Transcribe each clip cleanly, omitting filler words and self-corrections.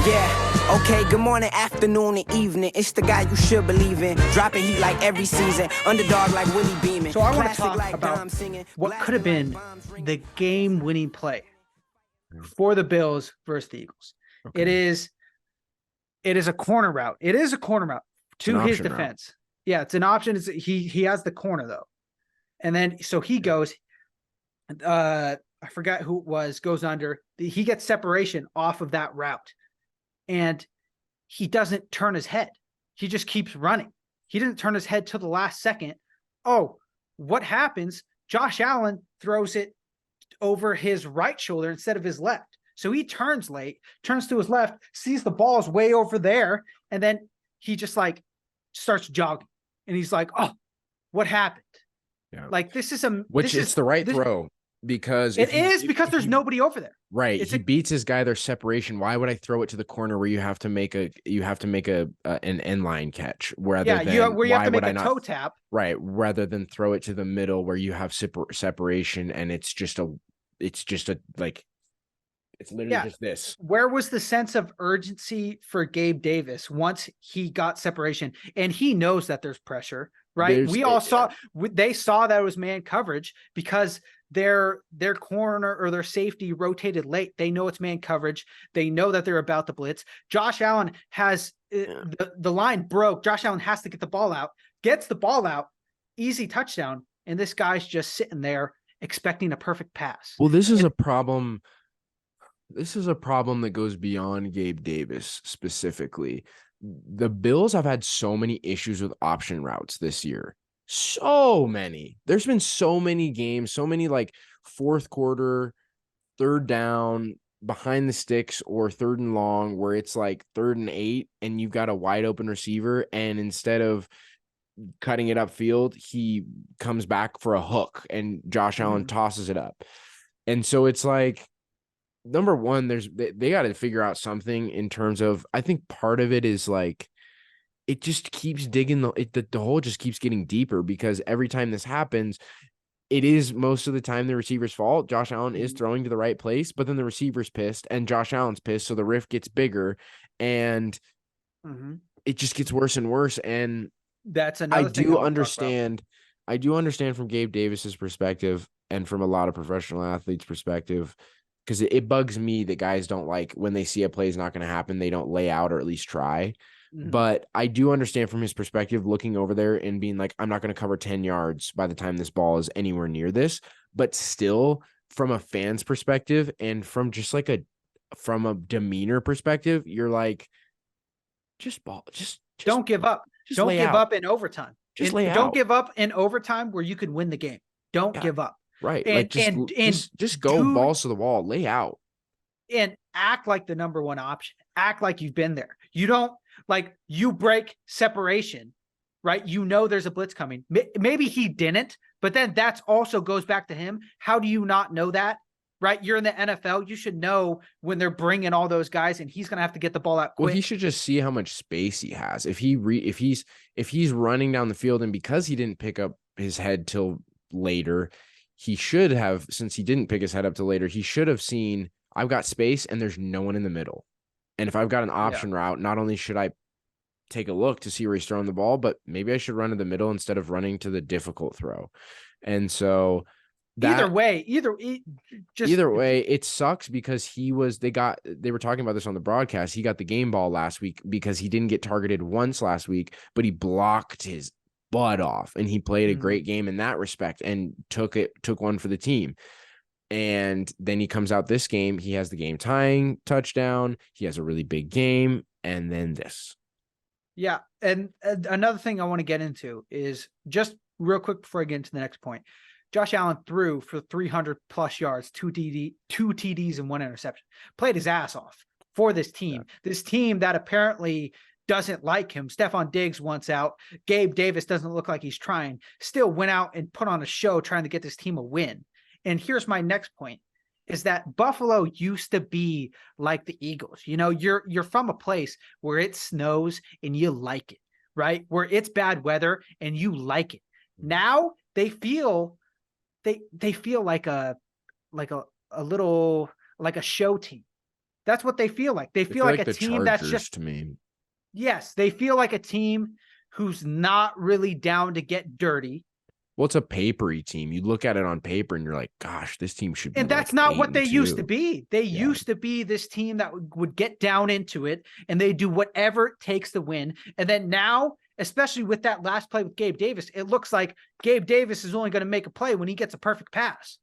Yeah, okay, good morning, afternoon, and evening. It's the guy you should believe in. Dropping heat like every season. Underdog like Willie Beeman. So I want to Classic talk like about Dom singing. what could have been the game-winning play for the Bills versus the Eagles. Okay. It is a corner route. It is a corner route to his defense. Route. Yeah, it's an option. He has the corner though. And then so he goes, I forgot who it was, goes under. He gets separation off of that route. And he doesn't turn his head. He just keeps running. He didn't turn his head till the last second. Oh, what happens? Josh Allen throws it over his right shoulder instead of his left. So he turns late, turns to his left, sees the ball's way over there, and then he just like starts jogging. And he's like, oh, what happened? Yeah. Like this is it's the right throw because because there's nobody over there. Right. He beats his guy, their separation. Why would I throw it to the corner where you have to make an end line catch where you have to make a toe tap. Right. Rather than throw it to the middle where you have separation and it's literally just this. Where was the sense of urgency for Gabe Davis once he got separation? And he knows that there's pressure, right? They saw that it was man coverage because their corner or their safety rotated late. They know it's man coverage. They know that they're about to blitz. Josh Allen has the line broke. Josh Allen has to get the ball out, gets the ball out, easy touchdown. And this guy's just sitting there expecting a perfect pass. Well, this is a problem. This is a problem that goes beyond Gabe Davis specifically. The Bills have had so many issues with option routes this year. So many. There's been so many games, so many like fourth quarter, third down, behind the sticks, or third and long, where it's like 3rd and 8 and you've got a wide open receiver. And instead of cutting it upfield, he comes back for a hook and Josh Allen tosses it up. And so it's like, number one, they got to figure out something in terms of, I think part of it is like, it just keeps digging the hole just keeps getting deeper because every time this happens, it is most of the time the receiver's fault. Josh Allen is throwing to the right place, but then the receiver's pissed and Josh Allen's pissed. So the rift gets bigger and it just gets worse and worse. And that's another thing I do understand from Gabe Davis's perspective and from a lot of professional athletes' perspective, because it bugs me that guys don't like when they see a play is not going to happen, they don't lay out or at least try. But I do understand from his perspective, looking over there and being like, I'm not going to cover 10 yards by the time this ball is anywhere near this. But still, from a fan's perspective and from just like from a demeanor perspective, you're like, just don't give up. Don't give up in overtime. Don't give up in overtime where you could win the game. Don't give up. Right. And, just go balls to the wall, lay out. And act like the number one option. Act like you've been there. You don't you break separation, right? You know there's a blitz coming. Maybe he didn't, but then that's also goes back to him. How do you not know that? Right? You're in the NFL. You should know when they're bringing all those guys and he's going to have to get the ball out quick. Well, he should just see how much space he has. If he's running down the field and because he didn't pick up his head till later, he should have, since he didn't pick his head up till later, he should have seen I've got space and there's no one in the middle. And if I've got an option route, not only should I take a look to see where he's throwing the ball, but maybe I should run in the middle instead of running to the difficult throw. And so either way, it sucks because they were talking about this on the broadcast. He got the game ball last week because he didn't get targeted once last week, but he blocked his butt off and he played a great game in that respect and took one for the team. And then he comes out this game, he has the game tying touchdown, he has a really big game, and then this. Yeah, and another thing I want to get into is just real quick before I get into the next point. Josh Allen threw for 300 plus yards, two TDs and 1 interception. Played his ass off for this team. Yeah. This team that apparently doesn't like him. Stephon Diggs wants out. Gabe Davis doesn't look like he's trying. Still went out and put on a show trying to get this team a win. And here's my next point is that Buffalo used to be like the Eagles. You know, you're from a place where it snows and you like it, right? Where it's bad weather and you like it. Now they feel like a little, like a show team. That's what they feel like. They They feel like a the team that's Chargers just, to me. yes, they feel like a team who's not really down to get dirty. Well, it's a papery team. You look at it on paper and you're like, gosh, this team should be And like that's not what they 8-2. used to be. They Yeah. used to be this team that would get down into it and they do whatever it takes to win. And then now, especially with that last play with Gabe Davis, it looks like Gabe Davis is only going to make a play when he gets a perfect pass.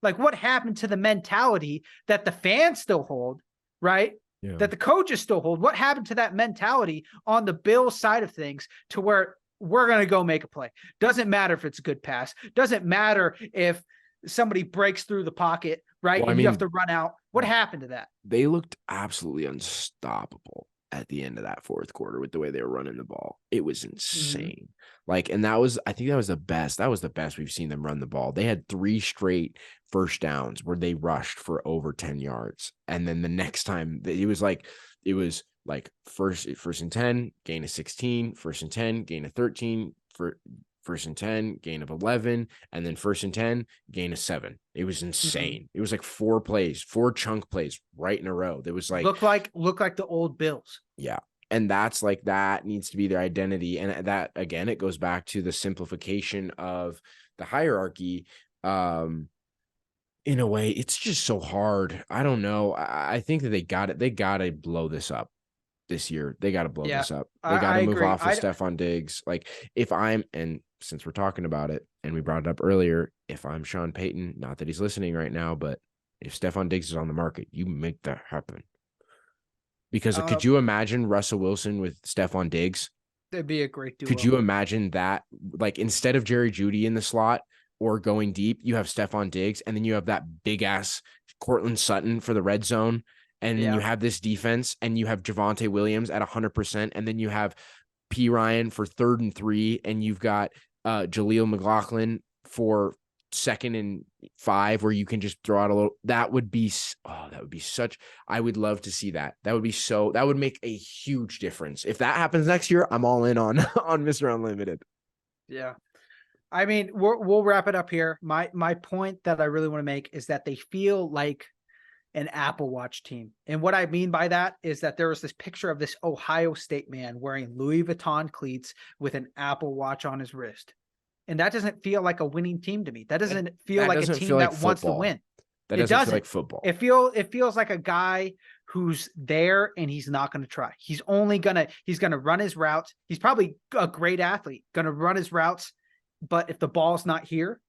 Like, what happened to the mentality that the fans still hold, right? Yeah. That the coaches still hold? What happened to that mentality on the Bills side of things to where we're going to go make a play? Doesn't matter if it's a good pass. Doesn't matter if somebody breaks through the pocket, right? Well, and you have to run out. What happened to that? They looked absolutely unstoppable at the end of that fourth quarter with the way they were running the ball. It was insane. Like, and I think that was the best. That was the best we've seen them run the ball. They had 3 straight first downs where they rushed for over 10 yards. And then the next time it was like first and 10, gain of 16, first and 10, gain of 13, for first and 10, gain of 11, and then first and 10, gain of 7. It was insane. It was like 4 plays, 4 chunk plays right in a row. There was like look like the old Bills. Yeah. And that's like, that needs to be their identity. And that, again, it goes back to the simplification of the hierarchy. In a way, it's just so hard. I don't know. I think that they got it. They got to blow this up this year. They got to blow this up. They got to move off of Stephon Diggs. Like, and since we're talking about it and we brought it up earlier, if I'm Sean Payton, not that he's listening right now, but if Stephon Diggs is on the market, you make that happen. Because could you imagine Russell Wilson with Stephon Diggs? That'd be a great duo. Could you imagine that? Like, instead of Jerry Jeudy in the slot or going deep, you have Stephon Diggs, and then you have that big ass Cortland Sutton for the red zone. And then you have this defense, and you have Javonte Williams at 100%. And then you have P. Ryan for 3rd and 3. And you've got Jaleel McLaughlin for 2nd and 5, where you can just throw out a little. That would be such. I would love to see that. That would make a huge difference. If that happens next year, I'm all in on Mr. Unlimited. Yeah. I mean, we'll wrap it up here. My point that I really want to make is that they feel like an Apple Watch team. And what I mean by that is that there was this picture of this Ohio State man wearing Louis Vuitton cleats with an Apple Watch on his wrist. And that doesn't feel like a winning team to me. That doesn't feel like a team that wants to win. That doesn't feel like football. It feels like a guy who's there and he's not going to try. He's going to run his routes. He's probably a great athlete, going to run his routes. But if the ball's not here,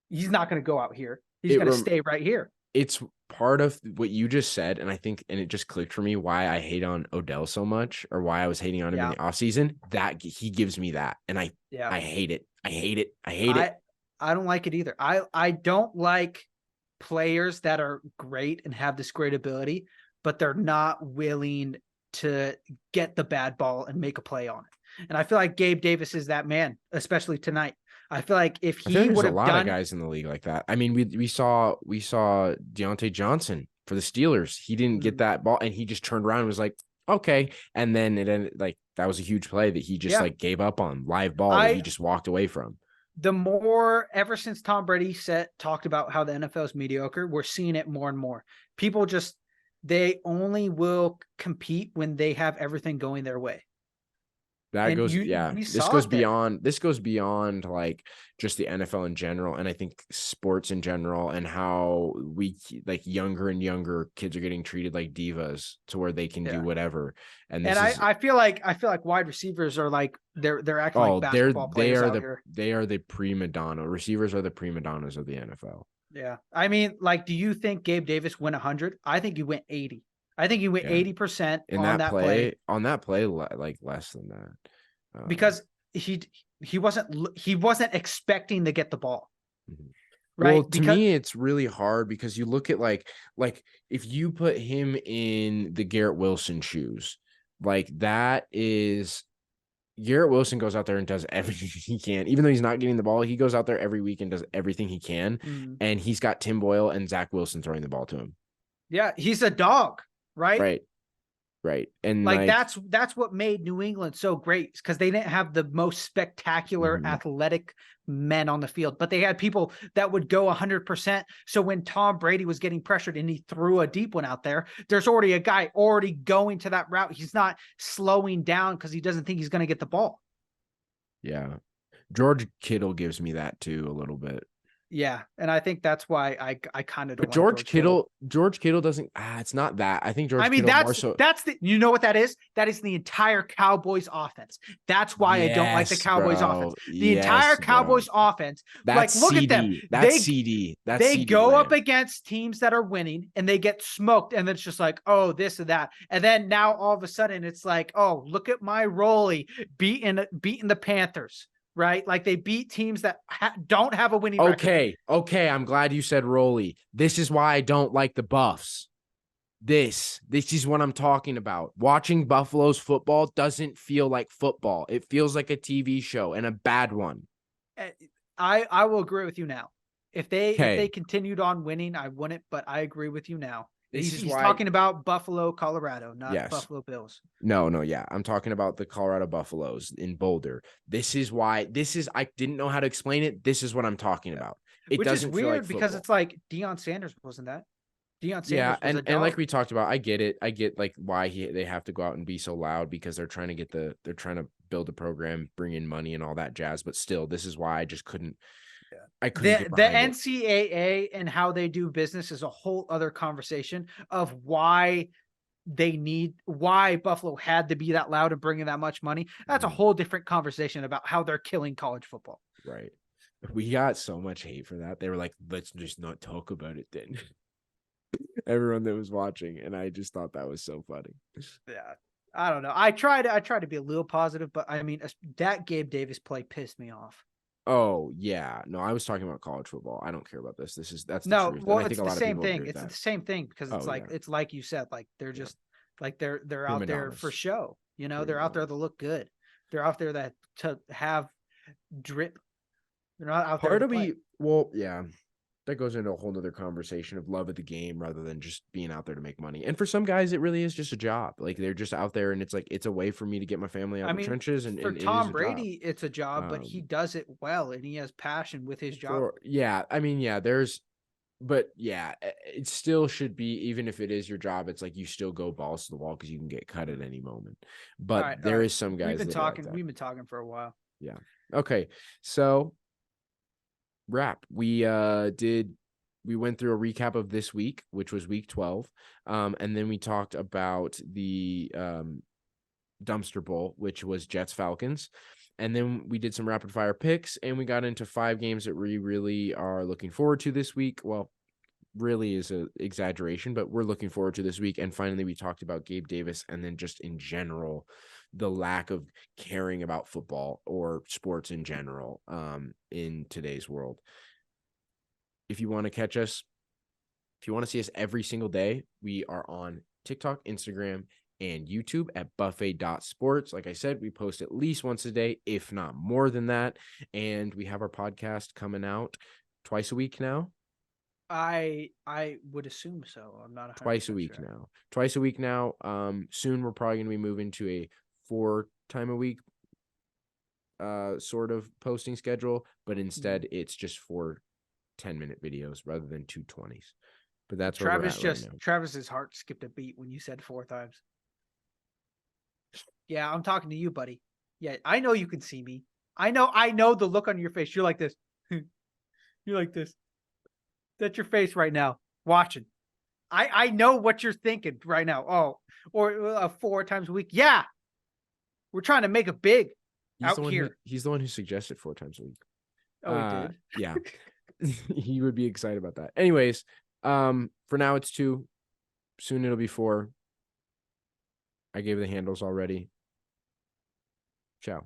he's not going to go out here. He's going to stay right here. It's part of what you just said, and I think, and it just clicked for me why I hate on Odell so much, or why I was hating on him in the offseason. That he gives me that, and I hate it. I hate it. I don't like it either. I don't like players that are great and have this great ability, but they're not willing to get the bad ball and make a play on it. And I feel like Gabe Davis is that man, especially tonight. I feel like if he would have done, a lot of guys in the league like that. I mean, we saw Deontay Johnson for the Steelers. He didn't get that ball, and he just turned around and was like, okay. And then it ended like that was a huge play that he just like gave up on, live ball that he just walked away from. The more, ever since Tom Brady talked about how the NFL is mediocre, we're seeing it more and more. People they only will compete when they have everything going their way. This goes beyond like just the NFL in general, and I think sports in general, and how like younger and younger kids are getting treated like divas to where they can do whatever. I feel like wide receivers are like they're acting like basketball players. They are the prima donna. Receivers are the prima donnas of the NFL. Yeah, I mean, like, do you think Gabe Davis went 100? I think he went 80. I think he went 80% on that play. On that play, like less than that, because he wasn't expecting to get the ball. Right. Well, to me, it's really hard because you look at like if you put him in the Garrett Wilson shoes, like that is Garrett Wilson goes out there and does everything he can, even though he's not getting the ball. He goes out there every week and does everything he can, and he's got Tim Boyle and Zach Wilson throwing the ball to him. Yeah, he's a dog. Right. Right. And Like that's what made New England so great, because they didn't have the most spectacular Mhm. athletic men on the field, but they had people that would go 100%. So when Tom Brady was getting pressured and he threw a deep one out there, there's already a guy already going to that route. He's not slowing down because he doesn't think he's going to get the ball. Yeah. George Kittle gives me that too a little bit. Yeah, and I think that's why I kind of don't But like George Kittle doesn't. It's not that. I think George I mean, Kittle more so. that's the, you know what that is? That is the entire Cowboys offense. That's why I don't like the Yes, Cowboys offense. bro. The entire Yes, bro. Cowboys offense, That's like, look at them. CD. That's CD. That's They CD go up land. against teams that are winning and they get smoked, and it's just like, oh, this and that. And then now all of a sudden it's like, oh, look at my Rolly beating the Panthers, right? Like, they beat teams that don't have a winning record. Okay. I'm glad you said Rolly. This is why I don't like the Buffs. This is what I'm talking about. Watching Buffalo's football doesn't feel like football. It feels like a TV show, and a bad one. I will agree with you now. If they Okay. continued on winning, I wouldn't, but I agree with you now. This He's is why. talking about Buffalo, Colorado, not Yes. Buffalo Bills. No, yeah. I'm talking about the Colorado Buffaloes in Boulder. This is why. I didn't know how to explain it. This is what I'm talking about. It Which is doesn't feel weird like because football. it's like Deion Sanders wasn't that? Deion Sanders Yeah, was a and like dog. we talked about, I get it. I get like why they have to go out and be so loud, because they're trying to build a program, bring in money and all that jazz. But still, this is why I just couldn't. I couldn't get The behind it. NCAA and how they do business is a whole other conversation of why Buffalo had to be that loud and bring in that much money. That's a whole different conversation about how they're killing college football. Right. We got so much hate for that. They were like, let's just not talk about it then. Everyone that was watching, and I just thought that was so funny. Yeah. I don't know. I try to be a little positive, but I mean, that Gabe Davis play pissed me off. Oh yeah, no, I was talking about college football. I don't care about this. That's the No, truth. well, And I it's think a the lot of same people thing. agree with It's that. the same thing because it's Yeah. like you said, like they're just like they're out Prima there for donnas. show. You know, Prima they're out there to donnas. look good. They're out there to have drip. They're not out there Part to of play. me, well, yeah, that goes into a whole nother conversation of love of the game rather than just being out there to make money. And for some guys, it really is just a job. Like, they're just out there, and it's like it's a way for me to get my family out I of the mean, trenches. And for it is Tom a Brady, it's a job, but he job. does it well, and he has passion with his job. I mean, yeah, but yeah, it still should be, even if it is your job, it's like you still go balls to the wall because you can get cut at any moment. But there is some guys that are like that. We've been talking for a while. Yeah. Okay. So wrap. We went through a recap of this week, which was week 12. And then we talked about the dumpster bowl, which was Jets Falcons. And then we did some rapid fire picks, and we got into 5 games that we really are looking forward to this week. Well, really is an exaggeration, but we're looking forward to this week. And finally, we talked about Gabe Davis, and then just in general, the lack of caring about football or sports in general in today's world. If you want to catch us, if you want to see us every single day, we are on TikTok, Instagram, and YouTube at buffet.sports. Like I said, we post at least once a day, if not more than that. And we have our podcast coming out twice a week now. I would assume so. I'm not 100% Twice a week now. Soon we're probably going to be moving to a 4 time a week sort of posting schedule, but instead it's just 4 10-minute videos rather than 2 20s. But that's where we're at right now. Travis's heart skipped a beat when you said 4 times. Yeah, I'm talking to you, buddy. Yeah, I know you can see me. I know the look on your face. You're like this. You're like this. That's your face right now, watching. I know what you're thinking right now. Oh, or 4 times a week. Yeah, we're trying to make it big out here. He's the one who suggested 4 times a week. Oh, he did? Yeah. He would be excited about that. Anyways, for now it's 2. Soon it'll be 4. I gave the handles already. Ciao.